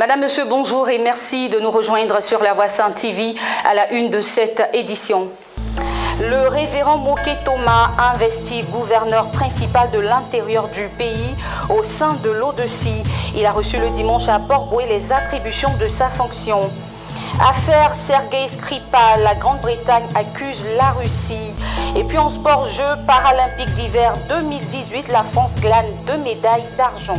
Madame, Monsieur, bonjour et merci de nous rejoindre sur La Voix Sainte TV à la une de cette édition. Le révérend Moké Thomas, investi gouverneur principal de l'intérieur du pays au sein de l'ODECI. Il a reçu le dimanche à Port-Bouët les attributions de sa fonction. Affaire Sergei Skripal, la Grande-Bretagne accuse la Russie. Et puis en sport, Jeux paralympiques d'hiver 2018, la France glane 2 médailles d'argent.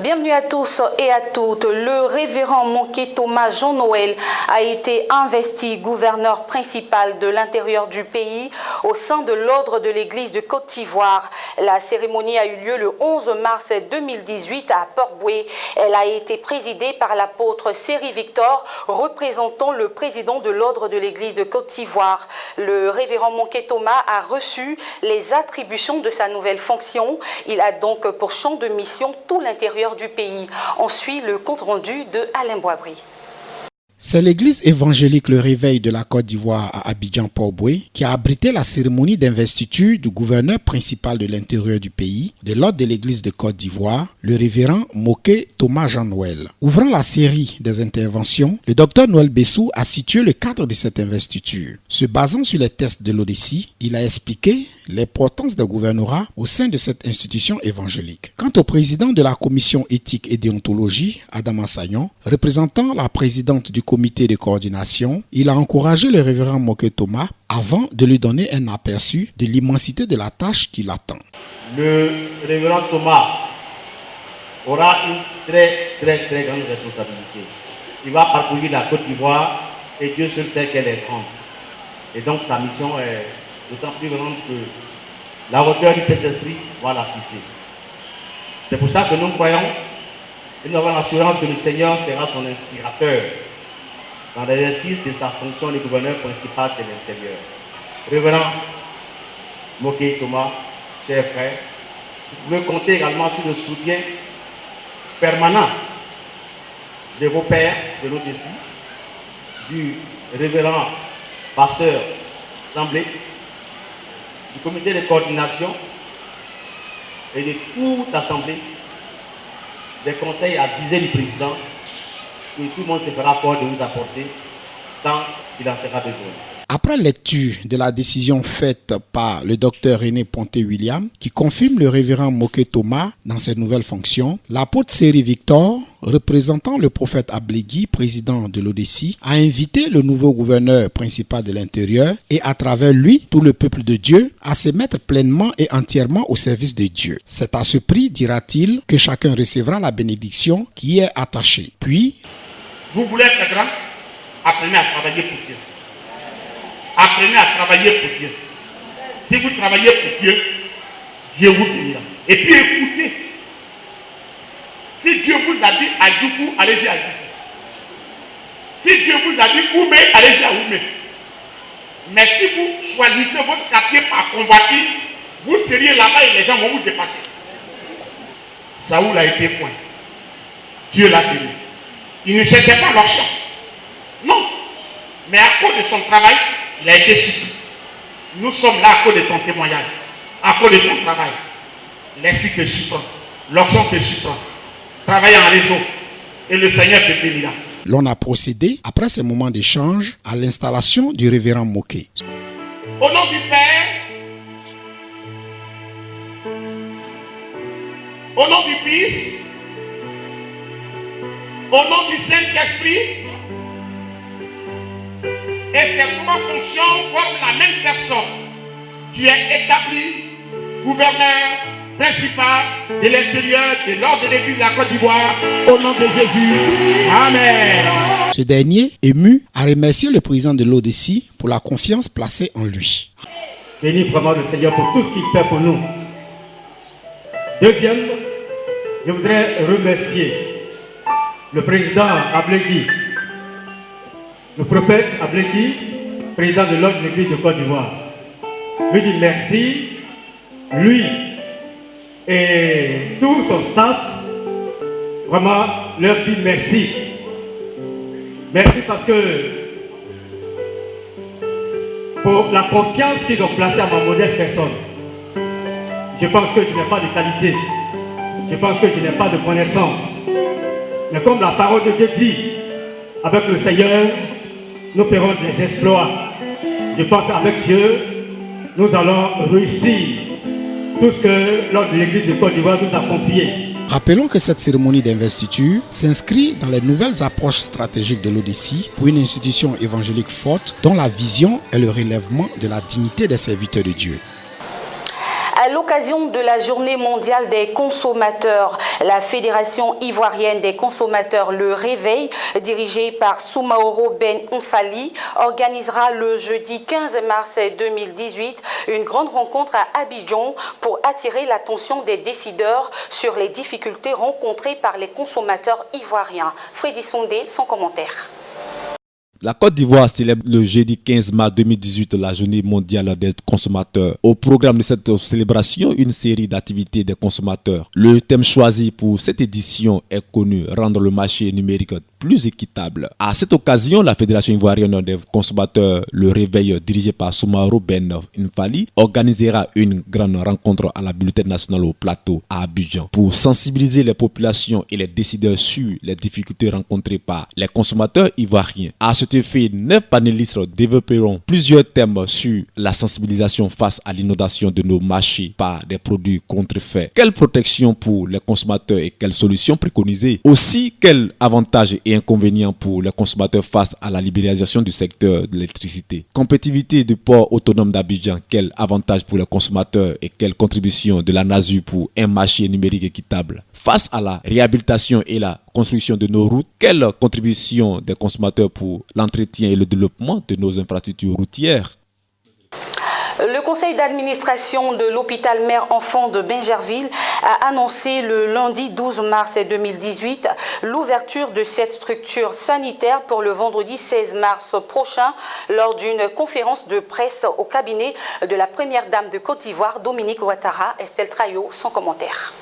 Bienvenue à tous et à toutes. Le révérend Moké Thomas Jean-Noël a été investi gouverneur principal de l'intérieur du pays au sein de l'ordre de l'église de Côte d'Ivoire. La cérémonie a eu lieu le 11 mars 2018 à Port-Bouët. Elle a été présidée par l'apôtre Séri Victor, représentant le président de l'ordre de l'église de Côte d'Ivoire. Le révérend Moké Thomas a reçu les attributions de sa nouvelle fonction. Il a donc pour champ de mission tout l'intérieur du pays. On suit le compte-rendu de Alain Boisbri. C'est l'église évangélique Le Réveil de la Côte d'Ivoire à Abidjan-Port-Bouët qui a abrité la cérémonie d'investiture du gouverneur principal de l'intérieur du pays, de l'ordre de l'église de Côte d'Ivoire, le révérend Moké Thomas Jean-Noël. Ouvrant la série des interventions, le docteur Noël Bessou a situé le cadre de cette investiture. Se basant sur les tests de l'ODECI, il a expliqué l'importance des gouvernorats au sein de cette institution évangélique. Quant au président de la commission éthique et déontologie, Adam Assayon, représentant la présidente du comité de coordination, il a encouragé le révérend Moké Thomas avant de lui donner un aperçu de l'immensité de la tâche qui l'attend. Le révérend Thomas aura une très grande responsabilité. Il va parcourir la Côte d'Ivoire et Dieu seul sait qu'elle est grande. Et donc sa mission est d'autant plus grande que la hauteur du Saint-Esprit va l'assister. C'est pour ça que nous croyons et nous avons l'assurance que le Seigneur sera son inspirateur dans l'exercice de sa fonction de gouverneur principal de l'intérieur. Révérend Moké Thomas, chers frères, vous pouvez compter également sur le soutien permanent de vos pères de l'ODECI, du révérend pasteur Semblé, du comité de coordination et de toute l'Assemblée, des conseils avisés du président, et tout le monde se fera fort de vous apporter tant qu'il en sera besoin. Après lecture de la décision faite par le docteur René Ponté-William, qui confirme le révérend Moké Thomas dans ses nouvelles fonctions, l'apôtre Séri Victor, représentant le prophète Ablegui, président de l'ODECI, a invité le nouveau gouverneur principal de l'intérieur et à travers lui, tout le peuple de Dieu, à se mettre pleinement et entièrement au service de Dieu. C'est à ce prix, dira-t-il, que chacun recevra la bénédiction qui y est attachée. Puis, vous voulez être grand? Apprenez à travailler pour Dieu. Apprenez à travailler pour Dieu. Si vous travaillez pour Dieu, Dieu vous bénira. Et puis écoutez. Si Dieu vous a dit à Djoufou, allez-y à Djoufou. Si Dieu vous a dit Oumé, allez-y à Oumé. Mais si vous choisissez votre quartier par convoitise, vous seriez là-bas et les gens vont vous dépasser. Saoul a été point. Dieu l'a béni. Il ne cherchait pas l'argent. Non. Mais à cause de son travail, il a été suivi. Nous sommes là à cause de ton témoignage, à cause de ton travail. L'esprit te surprend, l'onction te surprend. Travaille en réseau et le Seigneur te bénira. L'on a procédé, après ce moment d'échange, à l'installation du révérend Moké. Au nom du Père, au nom du Fils, au nom du Saint-Esprit, et ces trois fonctions forment la même personne qui est établie gouverneur principal de l'intérieur de l'ordre de l'église de la Côte d'Ivoire, au nom de Jésus. Amen. Ce dernier, ému, a remercié le président de l'ODECI pour la confiance placée en lui. Bénis vraiment le Seigneur pour tout ce qu'il fait pour nous. Deuxième, je voudrais remercier le président Ablegui, le prophète Ablegui, président de l'ordre de l'église de Côte d'Ivoire. Lui dit merci, lui et tout son staff, vraiment leur dit merci. Merci parce que pour la confiance qu'ils ont placée à ma modeste personne. Je pense que je n'ai pas de qualité. Je pense que je n'ai pas de connaissance. Mais comme la parole de Dieu dit, avec le Seigneur, nous ferons des exploits. Je pense qu'avec Dieu, nous allons réussir tout ce que l'ordre de l'Église de Côte d'Ivoire nous a confié. Rappelons que cette cérémonie d'investiture s'inscrit dans les nouvelles approches stratégiques de l'ODC pour une institution évangélique forte dont la vision est le relèvement de la dignité des serviteurs de Dieu. À l'occasion de la Journée mondiale des consommateurs, la Fédération ivoirienne des consommateurs, le Réveil, dirigée par Soumaoro Ben Nfali, organisera le jeudi 15 mars 2018 une grande rencontre à Abidjan pour attirer l'attention des décideurs sur les difficultés rencontrées par les consommateurs ivoiriens. Freddy Sondé, son commentaire. La Côte d'Ivoire célèbre le jeudi 15 mars 2018 la Journée mondiale des consommateurs. Au programme de cette célébration, une série d'activités des consommateurs. Le thème choisi pour cette édition est connu, rendre le marché numérique plus équitable. À cette occasion, la Fédération ivoirienne des consommateurs, le Réveil, dirigé par Soumaoro Ben Nfali, organisera une grande rencontre à la Bibliothèque nationale au Plateau à Abidjan pour sensibiliser les populations et les décideurs sur les difficultés rencontrées par les consommateurs ivoiriens. À cet effet, 9 panélistes développeront plusieurs thèmes sur la sensibilisation face à l'inondation de nos marchés par des produits contrefaits. Quelle protection pour les consommateurs et quelles solutions préconisées? Aussi, quels avantages et inconvénients pour les consommateurs face à la libéralisation du secteur de l'électricité? Compétitivité du port autonome d'Abidjan, quels avantages pour les consommateurs et quelle contribution de la NASU pour un marché numérique équitable? Face à la réhabilitation et la construction de nos routes, quelle contribution des consommateurs pour l'entretien et le développement de nos infrastructures routières? Le conseil d'administration de l'hôpital mère-enfant de Bingerville a annoncé le lundi 12 mars 2018 l'ouverture de cette structure sanitaire pour le vendredi 16 mars prochain lors d'une conférence de presse au cabinet de la première dame de Côte d'Ivoire, Dominique Ouattara. Estelle Trayo, son commentaire.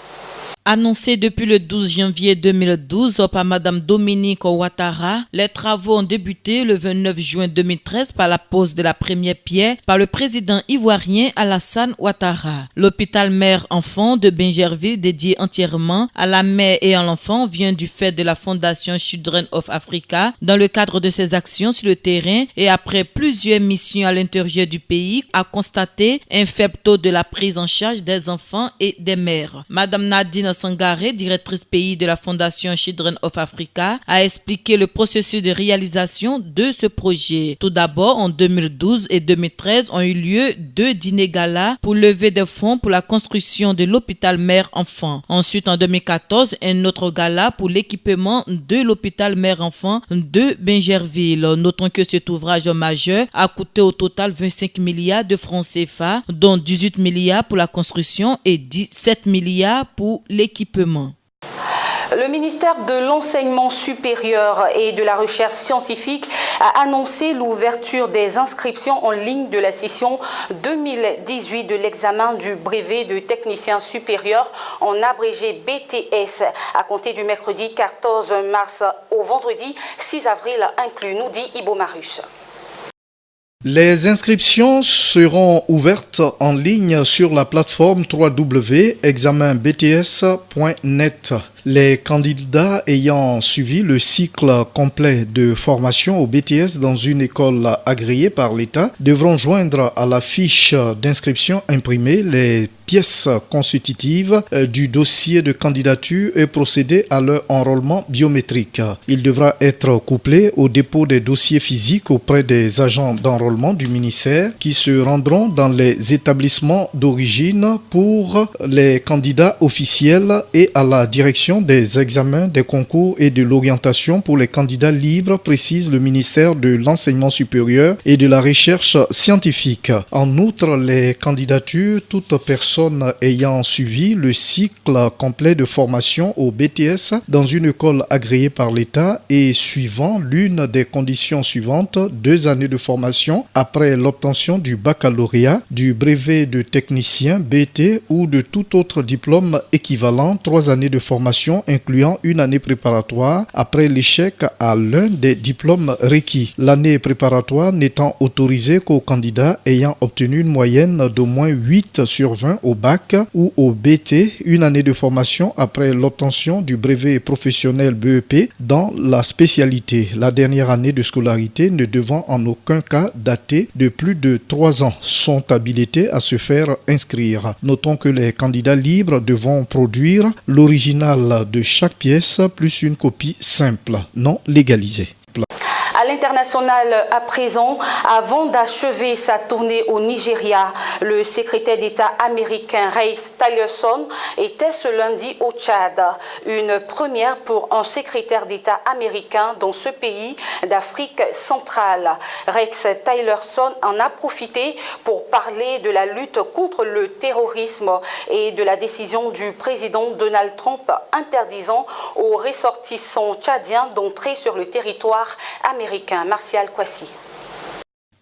Annoncé depuis le 12 janvier 2012 par Mme Dominique Ouattara, les travaux ont débuté le 29 juin 2013 par la pose de la première pierre par le président ivoirien Alassane Ouattara. L'hôpital mère-enfant de Bingerville, dédié entièrement à la mère et à l'enfant, vient du fait de la fondation Children of Africa dans le cadre de ses actions sur le terrain et après plusieurs missions à l'intérieur du pays, a constaté un faible taux de la prise en charge des enfants et des mères. Mme Nadine Sangaré, directrice pays de la Fondation Children of Africa, a expliqué le processus de réalisation de ce projet. Tout d'abord, en 2012 et 2013 ont eu lieu 2 dîners gala pour lever des fonds pour la construction de l'hôpital mère-enfant. Ensuite, en 2014, un autre gala pour l'équipement de l'hôpital mère-enfant de Bingerville. Notons que cet ouvrage majeur a coûté au total 25 milliards de francs CFA, dont 18 milliards pour la construction et 17 milliards pour l'équipement. Le ministère de l'Enseignement supérieur et de la Recherche scientifique a annoncé l'ouverture des inscriptions en ligne de la session 2018 de l'examen du brevet de technicien supérieur en abrégé BTS à compter du mercredi 14 mars au vendredi 6 avril inclus, nous dit Ibo Marus. Les inscriptions seront ouvertes en ligne sur la plateforme www.examenbts.net. Les candidats ayant suivi le cycle complet de formation au BTS dans une école agréée par l'État devront joindre à la fiche d'inscription imprimée les pièces constitutives du dossier de candidature et procéder à leur enrôlement biométrique. Il devra être couplé au dépôt des dossiers physiques auprès des agents d'enrôlement du ministère qui se rendront dans les établissements d'origine pour les candidats officiels et à la direction des examens, des concours et de l'orientation pour les candidats libres, précise le ministère de l'Enseignement supérieur et de la Recherche scientifique. En outre, les candidatures, toute personne ayant suivi le cycle complet de formation au BTS dans une école agréée par l'État et suivant l'une des conditions suivantes, 2 années de formation après l'obtention du baccalauréat, du brevet de technicien BT ou de tout autre diplôme équivalent, 3 années de formation formation incluant une année préparatoire après l'échec à l'un des diplômes requis. L'année préparatoire n'étant autorisée qu'aux candidats ayant obtenu une moyenne d'au moins 8 sur 20 au bac ou au BT, une année de formation après l'obtention du brevet professionnel BEP dans la spécialité. La dernière année de scolarité ne devant en aucun cas dater de plus de 3 ans sont habilités à se faire inscrire. Notons que les candidats libres devront produire l'original de chaque pièce plus une copie simple, non légalisée. À l'international à présent, avant d'achever sa tournée au Nigeria, le secrétaire d'État américain Rex Tillerson était ce lundi au Tchad. Une première pour un secrétaire d'État américain dans ce pays d'Afrique centrale. Rex Tillerson en a profité pour parler de la lutte contre le terrorisme et de la décision du président Donald Trump interdisant aux ressortissants tchadiens d'entrer sur le territoire américain. Martial Kwasi.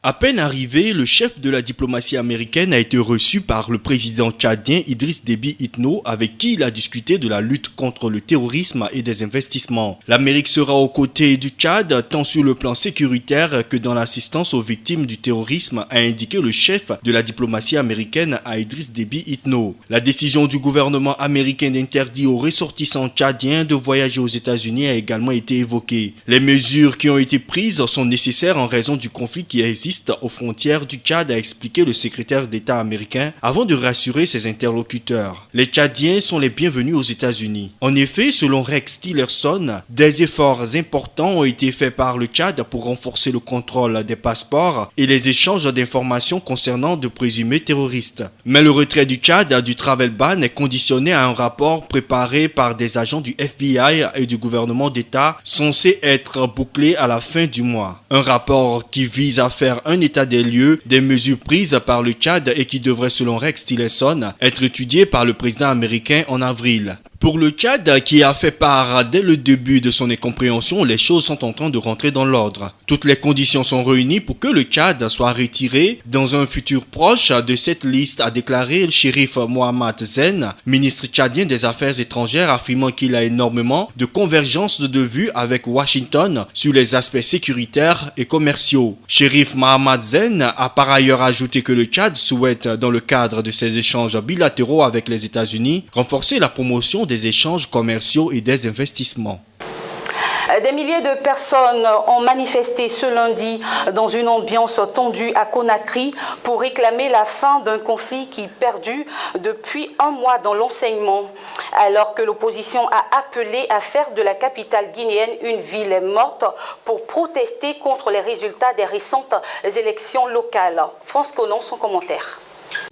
À peine arrivé, le chef de la diplomatie américaine a été reçu par le président tchadien Idriss Déby Itno, avec qui il a discuté de la lutte contre le terrorisme et des investissements. L'Amérique sera aux côtés du Tchad, tant sur le plan sécuritaire que dans l'assistance aux victimes du terrorisme, a indiqué le chef de la diplomatie américaine à Idriss Déby Itno. La décision du gouvernement américain d'interdire aux ressortissants tchadiens de voyager aux États-Unis a également été évoquée. Les mesures qui ont été prises sont nécessaires en raison du conflit qui existe aux frontières du Tchad, a expliqué le secrétaire d'État américain avant de rassurer ses interlocuteurs. Les Tchadiens sont les bienvenus aux États-Unis. En effet, selon Rex Tillerson, des efforts importants ont été faits par le Tchad pour renforcer le contrôle des passeports et les échanges d'informations concernant de présumés terroristes. Mais le retrait du Tchad du travel ban est conditionné à un rapport préparé par des agents du FBI et du gouvernement d'État censé être bouclé à la fin du mois. Un rapport qui vise à faire un état des lieux des mesures prises par le Tchad et qui devrait, selon Rex Tillerson, être étudié par le président américain en avril. Pour le Tchad, qui a fait part dès le début de son incompréhension, les choses sont en train de rentrer dans l'ordre. Toutes les conditions sont réunies pour que le Tchad soit retiré dans un futur proche de cette liste, a déclaré le shérif Mohamed Zen, ministre tchadien des Affaires étrangères, affirmant qu'il a énormément de convergences de vues avec Washington sur les aspects sécuritaires et commerciaux. Shérif Mohamed Zen a par ailleurs ajouté que le Tchad souhaite, dans le cadre de ses échanges bilatéraux avec les États-Unis, renforcer la promotion des échanges commerciaux et des investissements. Des milliers de personnes ont manifesté ce lundi dans une ambiance tendue à Conakry pour réclamer la fin d'un conflit qui perdure depuis un mois dans l'enseignement. Alors que l'opposition a appelé à faire de la capitale guinéenne une ville morte pour protester contre les résultats des récentes élections locales. France Conan, son commentaire.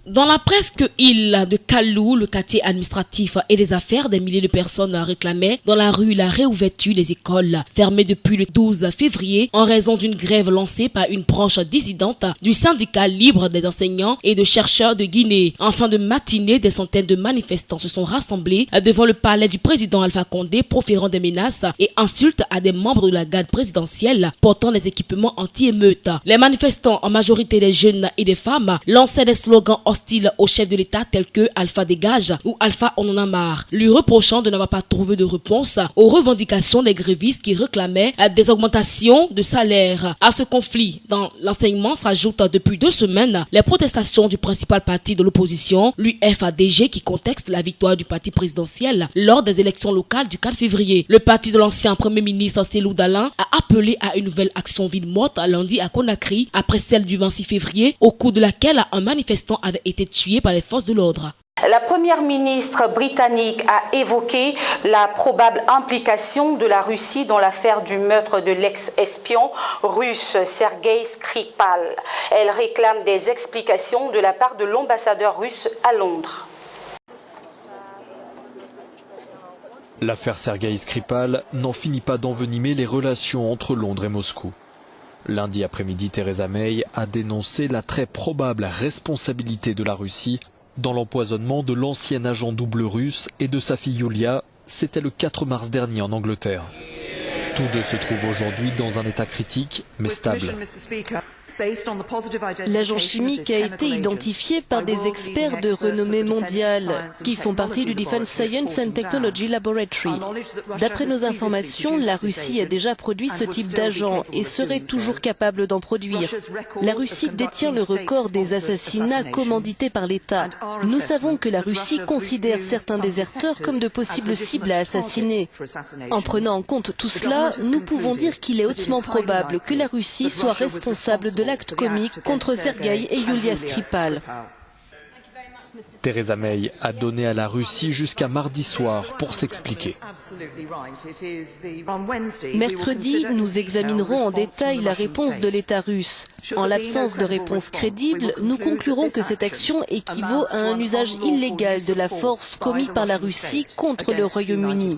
Dans la presque île de Kalou, le quartier administratif et les affaires, des milliers de personnes réclamaient dans la rue la réouverture des écoles, fermées depuis le 12 février en raison d'une grève lancée par une branche dissidente du syndicat libre des enseignants et de chercheurs de Guinée. En fin de matinée, des centaines de manifestants se sont rassemblés devant le palais du président Alpha Condé, proférant des menaces et insultes à des membres de la garde présidentielle portant des équipements anti-émeutes. Les manifestants, en majorité des jeunes et des femmes, lançaient des slogans hostile au chef de l'État tels que Alpha dégage ou Alpha on en a marre, lui reprochant de n'avoir pas trouvé de réponse aux revendications des grévistes qui réclamaient des augmentations de salaire. À ce conflit dans l'enseignement s'ajoutent depuis 2 semaines les protestations du principal parti de l'opposition, l'UFADG, qui conteste la victoire du parti présidentiel lors des élections locales du 4 février. Le parti de l'ancien premier ministre Cellou Dalein a appelé à une nouvelle action ville morte lundi à Conakry après celle du 26 février au cours de laquelle un manifestant avait été tué par les forces de l'ordre. La première ministre britannique a évoqué la probable implication de la Russie dans l'affaire du meurtre de l'ex-espion russe Sergueï Skripal. Elle réclame des explications de la part de l'ambassadeur russe à Londres. L'affaire Sergueï Skripal n'en finit pas d'envenimer les relations entre Londres et Moscou. Lundi après-midi, Theresa May a dénoncé la très probable responsabilité de la Russie dans l'empoisonnement de l'ancien agent double russe et de sa fille Yulia. C'était le 4 mars dernier en Angleterre. Tous deux se trouvent aujourd'hui dans un état critique mais stable. L'agent chimique a été identifié par des experts de renommée mondiale qui font partie du Defense Science and Technology Laboratory. D'après nos informations, la Russie a déjà produit ce type d'agent et serait toujours capable d'en produire. La Russie détient le record des assassinats commandités par l'État. Nous savons que la Russie considère certains déserteurs comme de possibles cibles à assassiner. En prenant en compte tout cela, nous pouvons dire qu'il est hautement probable que la Russie soit responsable de l'acte comique contre Sergueï et Yulia Skripal. Theresa May a donné à la Russie jusqu'à mardi soir pour s'expliquer. Mercredi, nous examinerons en détail la réponse de l'État russe. En l'absence de réponse crédible, nous conclurons que cette action équivaut à un usage illégal de la force commis par la Russie contre le Royaume-Uni.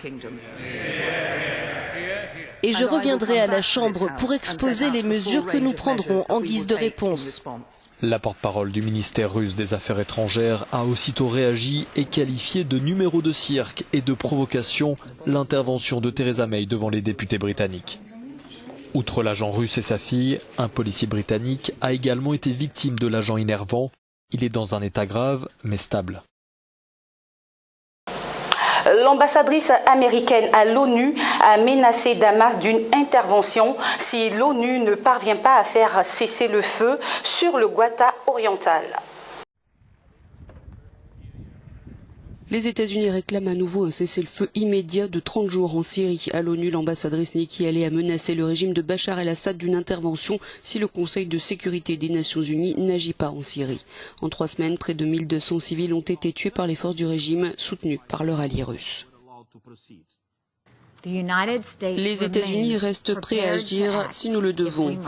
Et je reviendrai à la Chambre pour exposer les mesures que nous prendrons en guise de réponse. La porte-parole du ministère russe des Affaires étrangères a aussitôt réagi et qualifié de numéro de cirque et de provocation l'intervention de Theresa May devant les députés britanniques. Outre l'agent russe et sa fille, un policier britannique a également été victime de l'agent innervant. Il est dans un état grave mais stable. L'ambassadrice américaine à l'ONU a menacé Damas d'une intervention si l'ONU ne parvient pas à faire cesser le feu sur le Ghouta oriental. Les États-Unis réclament à nouveau un cessez-le-feu immédiat de 30 jours en Syrie. À l'ONU, l'ambassadrice Nikki Haley a menacé le régime de Bachar el-Assad d'une intervention si le Conseil de sécurité des Nations Unies n'agit pas en Syrie. En 3 semaines, près de 1200 civils ont été tués par les forces du régime, soutenues par leur allié russe. Les États-Unis restent prêts à agir si nous le devons.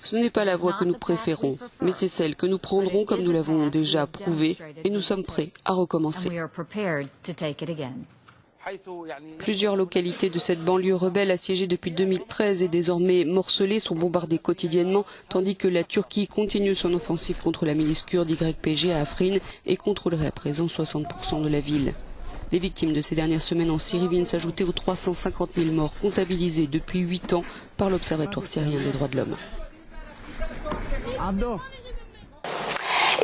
Ce n'est pas la voie que nous préférons, mais c'est celle que nous prendrons comme nous l'avons déjà prouvé et nous sommes prêts à recommencer. Plusieurs localités de cette banlieue rebelle assiégée depuis 2013 et désormais morcelée sont bombardées quotidiennement, tandis que la Turquie continue son offensive contre la milice kurde YPG à Afrin et contrôlerait à présent 60% de la ville. Les victimes de ces dernières semaines en Syrie viennent s'ajouter aux 350 000 morts comptabilisés depuis 8 ans par l'Observatoire syrien des droits de l'homme.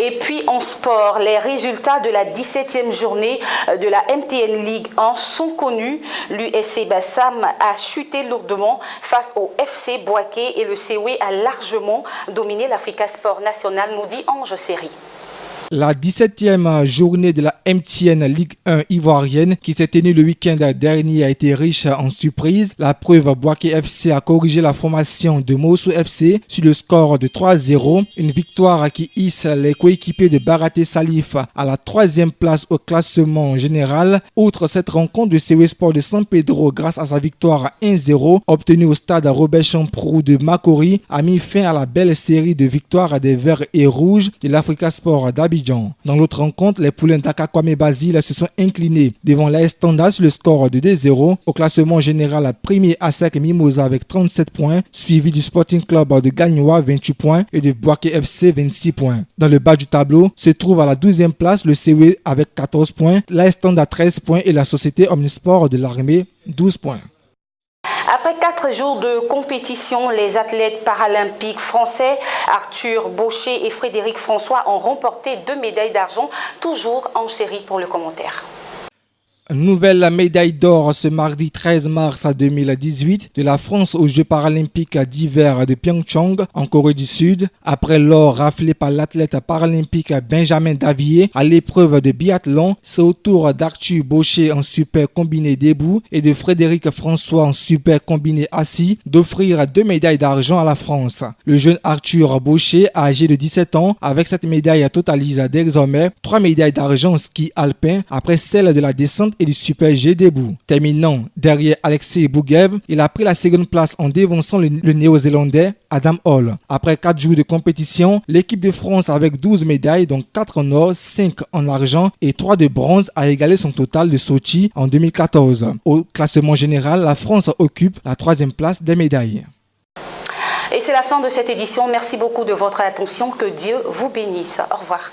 Et puis en sport, les résultats de la 17e journée de la MTN Ligue 1 sont connus. L'USC Bassam a chuté lourdement face au FC Boaké et le COE a largement dominé l'Africa Sport National, nous dit Ange Série. La 17e journée de la MTN Ligue 1 ivoirienne qui s'est tenue le week-end dernier a été riche en surprises. La preuve, Boaké FC a corrigé la formation de Mossou FC sur le score de 3-0. Une victoire qui hisse les coéquipiers de Baraté Salif à la 3e place au classement général. Outre cette rencontre, de COE Sport de San Pedro, grâce à sa victoire 1-0 obtenue au stade Robert Champrou de Makori, a mis fin à la belle série de victoires des Verts et Rouges de l'Africa Sport d'Abidjan. Dans l'autre rencontre, les poulains d'Akakwame Basile se sont inclinés devant l'AS Standard sur le score de 2-0. Au classement général, premier ASEC Mimosa avec 37 points, suivi du Sporting Club de Gagnoa 28 points et de Boaké FC 26 points. Dans le bas du tableau, se trouve à la 12e place le COE avec 14 points, l'AS Standard 13 points et la Société Omnisport de l'Armée 12 points. Après 4 jours de compétition, les athlètes paralympiques français Arthur Baucher et Frédéric François ont remporté 2 médailles d'argent, toujours en série pour le commentaire. Nouvelle médaille d'or ce mardi 13 mars 2018 de la France aux Jeux paralympiques d'hiver de Pyeongchang en Corée du Sud. Après l'or raflé par l'athlète paralympique Benjamin Davier à l'épreuve de biathlon, c'est au tour d'Arthur Baucher en super combiné debout et de Frédéric François en super combiné assis d'offrir 2 médailles d'argent à la France. Le jeune Arthur Baucher, âgé de 17 ans, avec cette médaille totalise désormais 3 médailles d'argent en ski alpin après celle de la descente et du super G debout. Terminant derrière Alexei Bouguev, il a pris la 2e place en dévançant le néo-zélandais Adam Hall. Après 4 jours de compétition, l'équipe de France avec 12 médailles, dont 4 en or, 5 en argent et 3 de bronze, a égalé son total de Sochi en 2014. Au classement général, la France occupe la 3e place des médailles. Et c'est la fin de cette édition. Merci beaucoup de votre attention. Que Dieu vous bénisse. Au revoir.